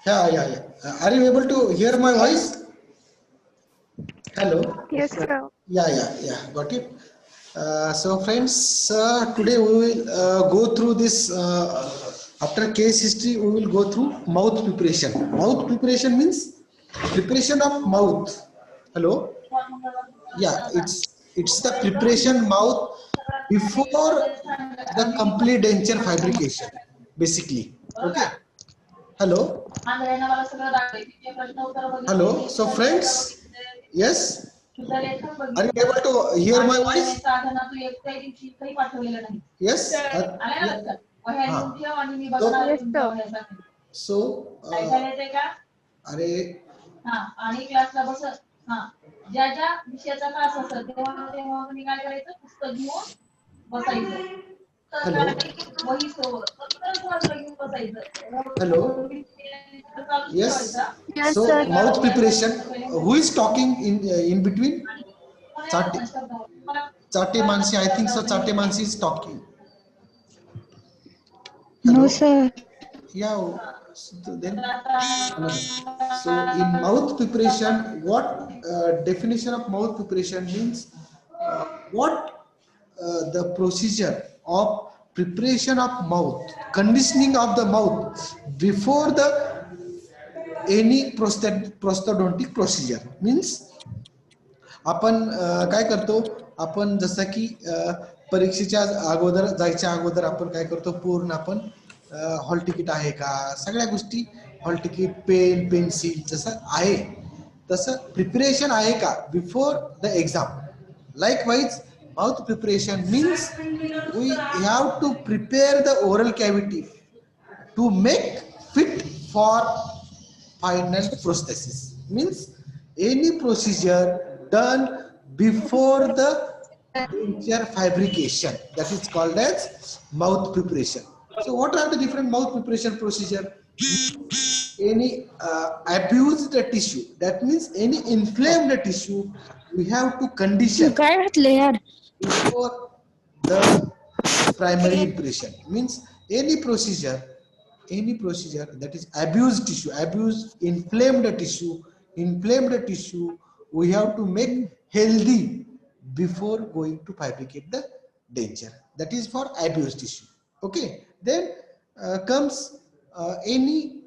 Yeah. Are you able to hear my voice? Hello. Yes, sir. Yeah. Got it. So, friends, today we will go through this. After case history, we will go through mouth preparation. Mouth preparation means preparation of mouth. Hello. Yeah, it's the preparation mouth before the complete denture fabrication, basically. Okay. Hello. Hello. So, friends, yes. Are you able to hear my voice? Yes. Yeah. Yes, sir. So, अरे hello. Hello. Yes. Yes, So, sir. mouth preparation. Who is talking in between? Chate. Chate Mansi. I think so. Chate Mansi is talking. No, Hello. sir. Yeah. So then another. So in mouth preparation, what definition of mouth preparation means? What the procedure of preparation of mouth, conditioning of the mouth before the any prosthodontic procedure means आपण काय करतो आपण जसं की परीक्षेच्या अगोदर जायच्या अगोदर आपण काय करतो पूर्ण आपण हॉल तिकीट आहे का सगळ्या गोष्टी हॉल तिकीट पेन पेन्सिल जसं आहे तसं प्रिपरेशन आहे का before the exam likewise mouth preparation means we have to prepare the oral cavity to make fit for final prosthesis means any procedure done before the denture fabrication, that is called as mouth preparation. So what are the different mouth preparation procedure? Any abused tissue, that means any inflamed tissue we have to condition काय घातलं यार before the primary impression means any procedure that is abused inflamed tissue we have to make healthy before going to fabricate the denture, that is for abused tissue. Okay, then comes any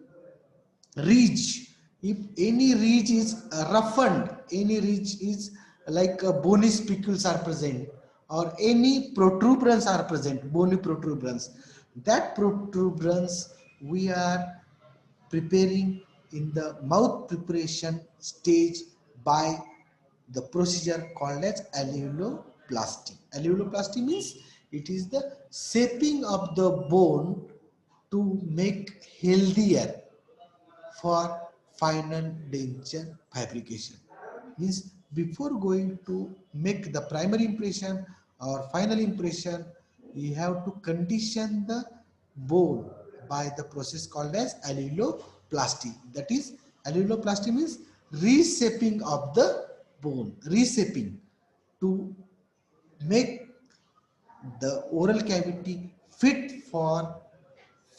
ridge. If any ridge is roughened, any ridge is like bony spicules are present or any protuberance are present, bony protuberance, that protuberance we are preparing in the mouth preparation stage by the procedure called as alveoloplasty. Alveoloplasty means it is the shaping of the bone to make healthier for final denture fabrication. Means before going to make the primary impression or final impression, you have to condition the bone by the process called as alveoloplasty. That is, alveoloplasty means reshaping of the bone, reshaping to make the oral cavity fit for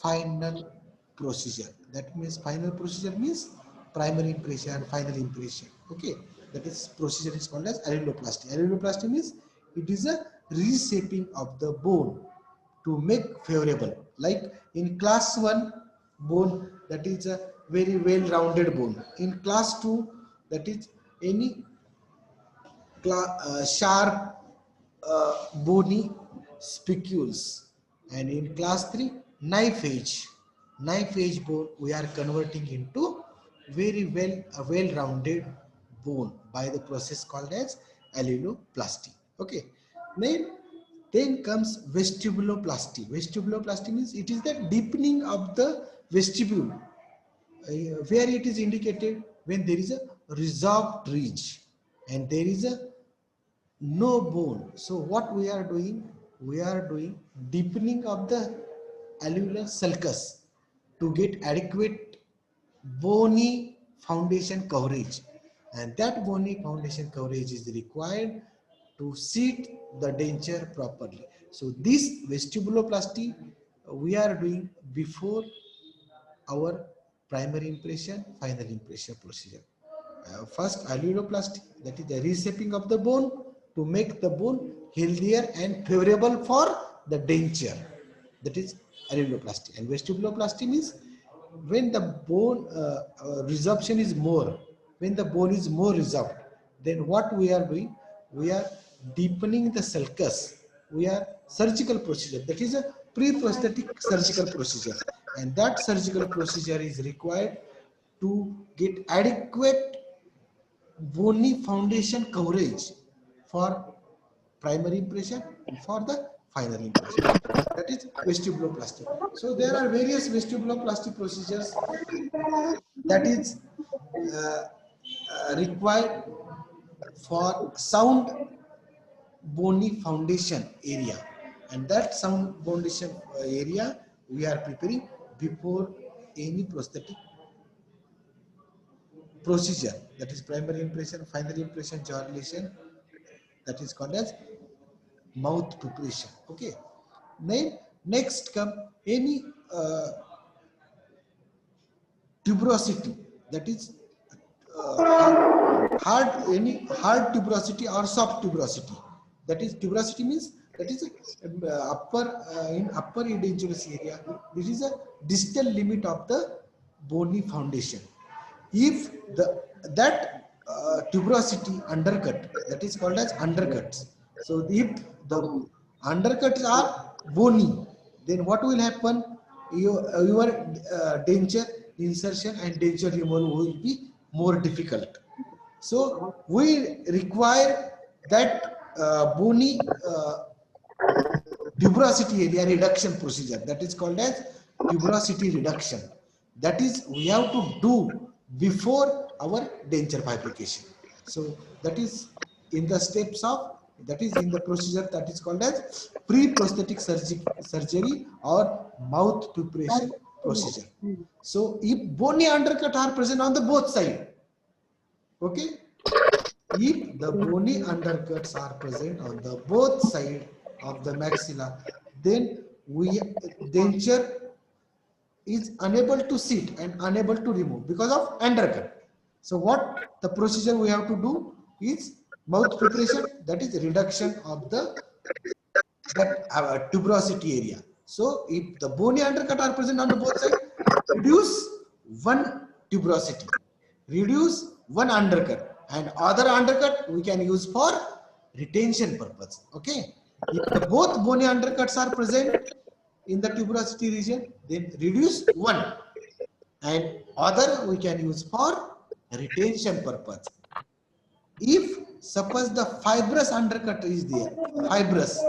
final procedure. That means final procedure means primary impression, final impression. Okay, that is procedure is called as alveoloplasty. Alveoloplasty means it is a reshaping of the bone to make favorable. Like in class 1 bone, that is a very well rounded bone. In class 2, that is any sharp bony spicules, and in class 3 knife edge bone we are converting into very well rounded bone by the process called as alveoloplasty. Okay, then comes vestibuloplasty. Vestibuloplasty means it is the deepening of the vestibule, where it is indicated when there is a resolved ridge and there is a no bone. So what we are doing? We are doing deepening of the alveolar sulcus to get adequate bony foundation coverage, and that bony foundation coverage is required to seat the denture properly. So this vestibuloplasty we are doing before our primary impression, final impression procedure. First, alleloplasty, that is the reshaping of the bone to make the bone healthier and favorable for the denture. That is alleloplasty. And vestibuloplasty means when the bone resorption is more, when the bone is more resorbed, then what we are doing? We are deepening the sulcus. We are surgical procedure. That is a pre-prosthetic surgical procedure, and that surgical procedure is required to get adequate bony foundation coverage for primary impression and for the final impression. That is vestibuloplasty. So there are various vestibuloplasty procedures that is uh, required for sound bony foundation area, and that sound foundation area we are preparing before any prosthetic procedure, that is primary impression, final impression, jaw relation, that is called as mouth preparation. Okay, then next come any tuberosity, that is hard, any hard tuberosity or soft tuberosity. That is tuberosity means that is upper in upper edentulous area. This is a distal limit of the bony foundation. If the that tuberosity undercut, that is called as undercuts. So if the undercuts are bony, then what will happen? Your denture insertion and denture removal will be more difficult. So we require that bony tuberosity area reduction procedure, that is called as tuberosity reduction. That is we have to do before our denture fabrication. So that is in the steps of, that is in the procedure that is called as pre-prosthetic surgery or mouth preparation procedure. So if bony undercut are present on the both side, okay, if the bony undercuts are present on the both side of the maxilla, then we denture is unable to sit and unable to remove because of undercut. So what the procedure we have to do is mouth preparation, that is reduction of the that tuberosity area. So if the bony undercut are present on the both sides, reduce one tuberosity, reduce one undercut, and other undercut we can use for retention purpose. Okay. If the both bony undercuts are present in the tuberosity region, then reduce one, and other we can use for retention purpose. If suppose the fibrous undercut is there, fibrous,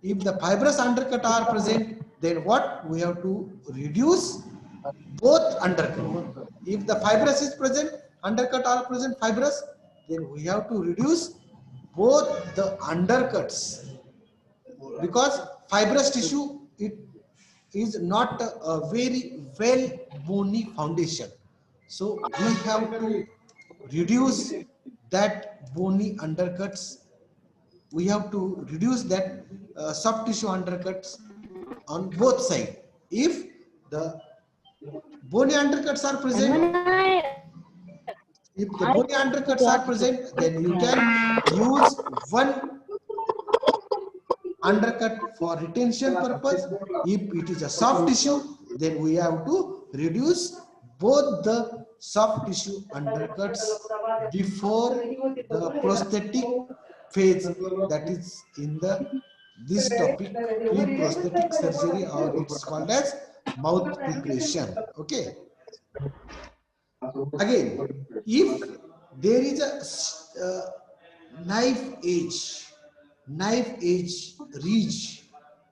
if the fibrous undercut are present, then what we have to reduce both undercut. If the fibrous is present, undercut are present, fibrous, then we have to reduce both the undercuts, because fibrous tissue it is not a very well bony foundation. So we have to reduce that bony undercuts, we have to reduce that soft tissue undercuts on both sides. If the bony undercuts are present, if the bony undercuts are present, then you can use one undercut for retention purpose. If it is a soft tissue, then we have to reduce both the soft tissue undercuts before the prosthetic phase, that is in the this topic pre-prosthetic surgery, or it's called as mouth preparation. Okay. Again, if there is a knife edge, knife edge ridge,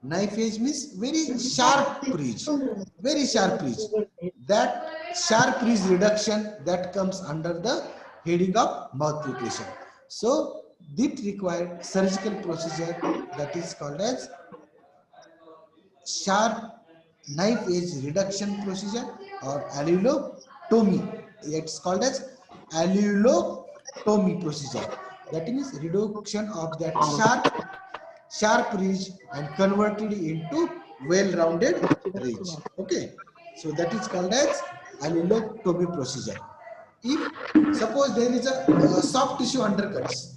knife edge means very sharp ridge, very sharp ridge. That sharp ridge reduction that comes under the heading of mouth preparation. So this required surgical procedure that is called as sharp knife edge reduction procedure or allulotomy. It's called as allulotomy procedure. That means reduction of that sharp ridge and converted into well-rounded ridge. Okay. So that is called as alveolectomy procedure. If suppose there is a soft tissue undercuts,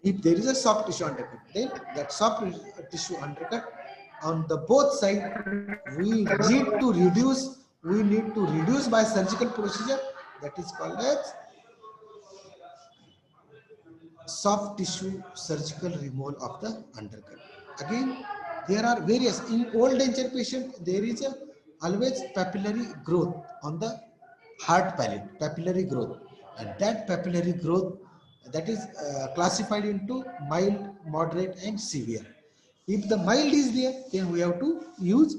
if there is a soft tissue undercut, then that soft tissue undercut on the both side, we need to reduce by surgical procedure, that is called as soft tissue surgical removal of the undercut. Again, there are various, in old denture patient, there is a always papillary growth on the hard palate, papillary growth, and that papillary growth, that is classified into mild, moderate, and severe. If the mild is there, then we have to use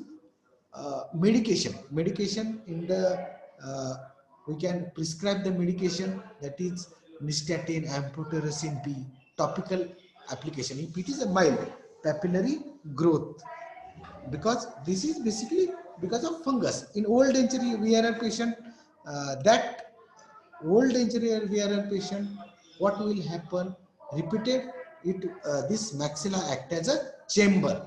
medication in the uh, we can prescribe the medication, that is nystatin, amphotericin B, topical application if it is a mild papillary growth, because this is basically because of fungus. In old denture VRR patient, that old denture VRR patient, what will happen, repeated it, this maxilla act as a chamber,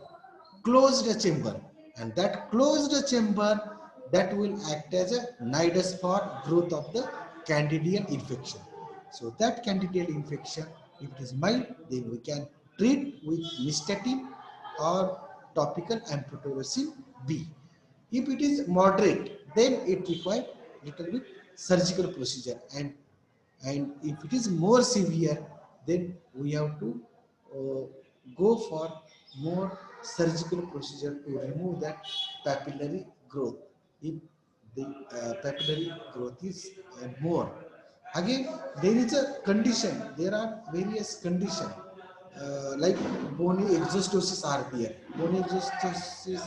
closed chamber, and that closed chamber, that will act as a nidus for growth of the candidial infection. So that candidial infection, if it is mild, then we can treat with nystatin or topical amphotericin B. If it is moderate, then it requires little bit surgical procedure, and if it is more severe, then we have to uh, go for more surgical procedure to remove that papillary growth. If the papillary growth is more, again there is a condition, there are various condition, like bony exostosis are there. Bony exostosis,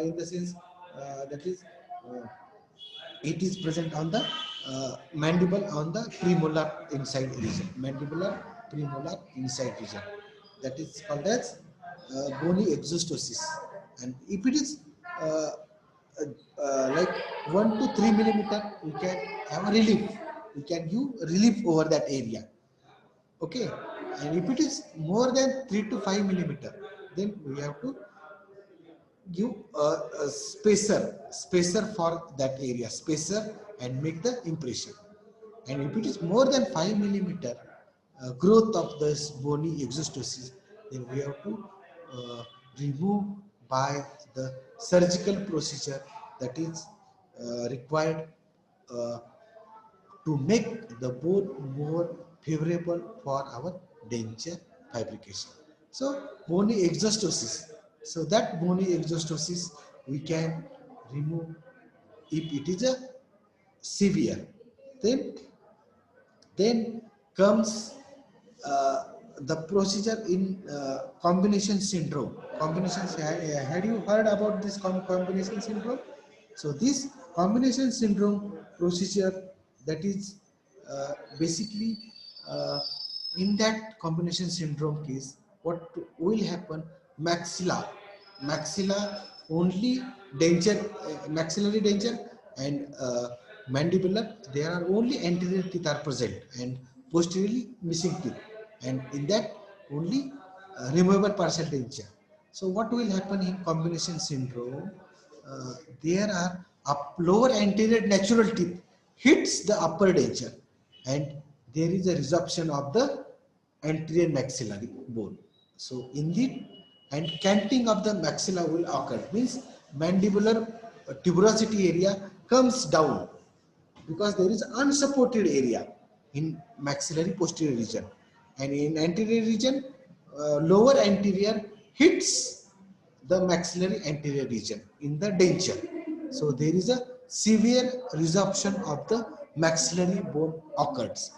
in the sense, that is it is present on the mandible, on the premolar inside region, mandibular premolar inside region, that is called as bony exostosis. And if it is uh, like 1 to 3 millimeter, we can have a relief, we can give relief over that area, okay. And if it is more than 3 to 5 millimeter, then we have to give a spacer for that area, spacer, and make the impression. And if it is more than 5 millimeter growth of this bony exostosis, then we have to uh, remove by the surgical procedure, that is required uh, to make the bone more favorable for our denture fabrication. So bony exostosis. So that bony exostosis we can remove if it is a severe. Then then comes uh, the procedure in combination syndrome. Had you heard about this combination syndrome? So this combination syndrome procedure, that is basically uh, in that combination syndrome case, what will happen? Maxilla only denture, maxillary denture and mandibular, there are only anterior teeth are present and posteriorly missing teeth, and in that only removable partial denture. So what will happen in combination syndrome? There are lower anterior natural teeth hits the upper denture, and there is a resorption of the anterior maxillary bone. So indeed, and canting of the maxilla will occur, means mandibular tuberosity area comes down, because there is unsupported area in maxillary posterior region, and in anterior region, lower anterior hits the maxillary anterior region in the denture. So there is a severe resorption of the maxillary bone occurs,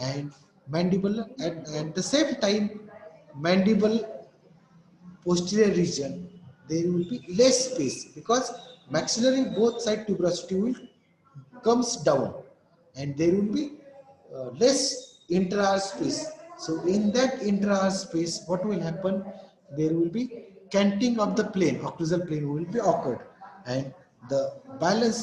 and mandible at the same time, mandible posterior region, there will be less space, because maxillary both side tuberosity will comes down, and there will be less intra-arch space. So in that intra-arch space, what will happen? There will be canting of the plane, occlusal plane will be occurred, and the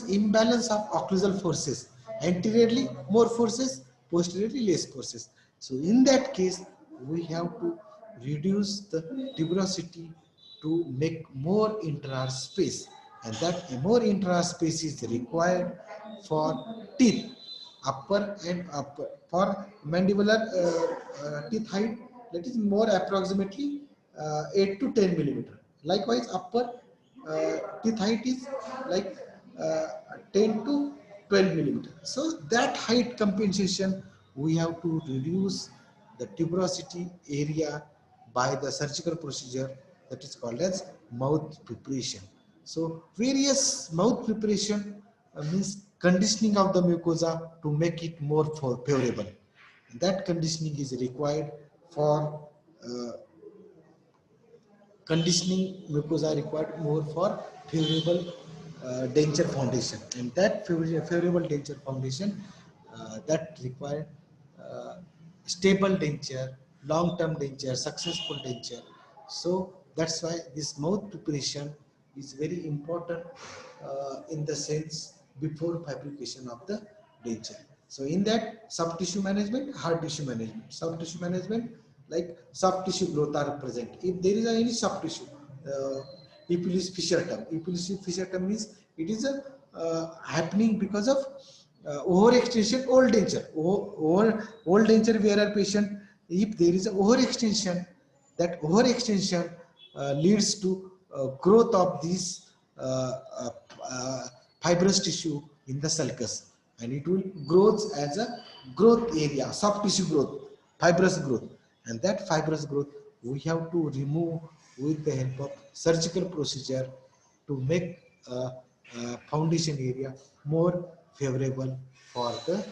imbalance of occlusal forces, anteriorly more forces, posteriorly less forces. So in that case, we have to reduce the tuberosity to make more intra-arch space, and that more intraspace is required for teeth, upper and upper for mandibular teeth height, that is more approximately 8 to 10 millimeter. Likewise upper teeth height is like uh, 10 to 12 millimeter. So that height compensation we have to reduce the tuberosity area by the surgical procedure that is called as mouth preparation. So various mouth preparation means conditioning of the mucosa to make it more favorable. That conditioning is required for uh, conditioning mucosa required more for favorable denture foundation, and that favorable denture foundation that require uh, stable denture, long term denture, successful denture. So that's why this mouth preparation is very important in the sense before fabrication of the denture. So in that, soft tissue management, hard tissue management. Soft tissue management, like soft tissue growth are present. If there is any soft tissue, Epulis fissure term. Epulis fissure term means it is a happening because of overextension old denture. Old denture wearer patient, if there is a overextension, that overextension leads to growth of these uh, uh, uh, fibrous tissue in the sulcus, and it will grows as a growth area, soft tissue growth, fibrous growth, and that fibrous growth we have to remove with the help of surgical procedure to make foundation area more favorable for the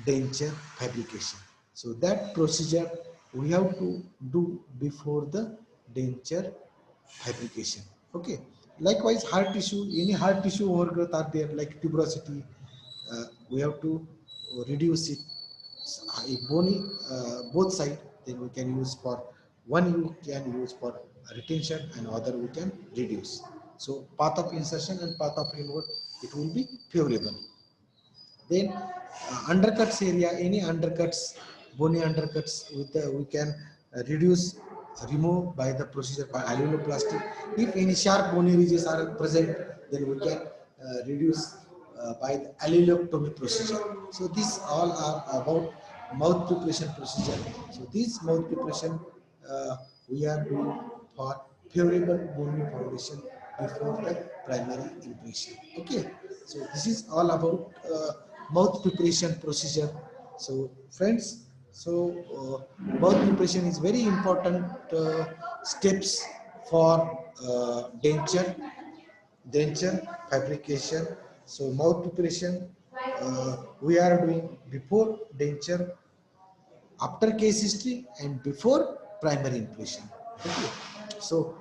denture fabrication. So that procedure we have to do before the denture fabrication. Okay. Likewise, hard tissue, any hard tissue overgrowth are there like tuberosity, we have to reduce it. If bony both side, then we can use for one, you can use for retention and other we can reduce. So path of insertion and path of removal, it will be favorable. Then undercuts area, any undercuts, bony undercuts with the, we can reduce, remove by the procedure by alleloplasty. If any sharp bony ridges are present, then we can reduce by the alleloptomy procedure. So these all are about mouth preparation procedure. So this mouth preparation we are doing for favorable bony foundation before the primary impression. Okay, so this is all about mouth preparation procedure. So friends, so mouth preparation is very important steps for denture fabrication. So mouth preparation we are doing before denture, after case history, and before primary impression. Okay. So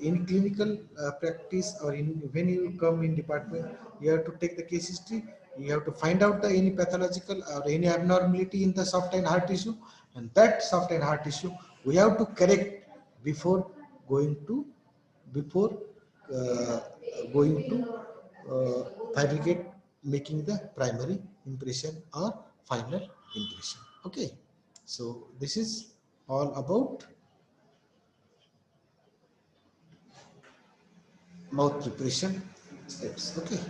in clinical practice, or in when you come in department, you have to take the case history. You have to find out the any pathological or any abnormality in the soft and hard tissue, and that soft and hard tissue we have to correct before going to before uh, going to fabricate, making the primary impression or final impression. Okay, so this is all about mouth preparation steps. Okay.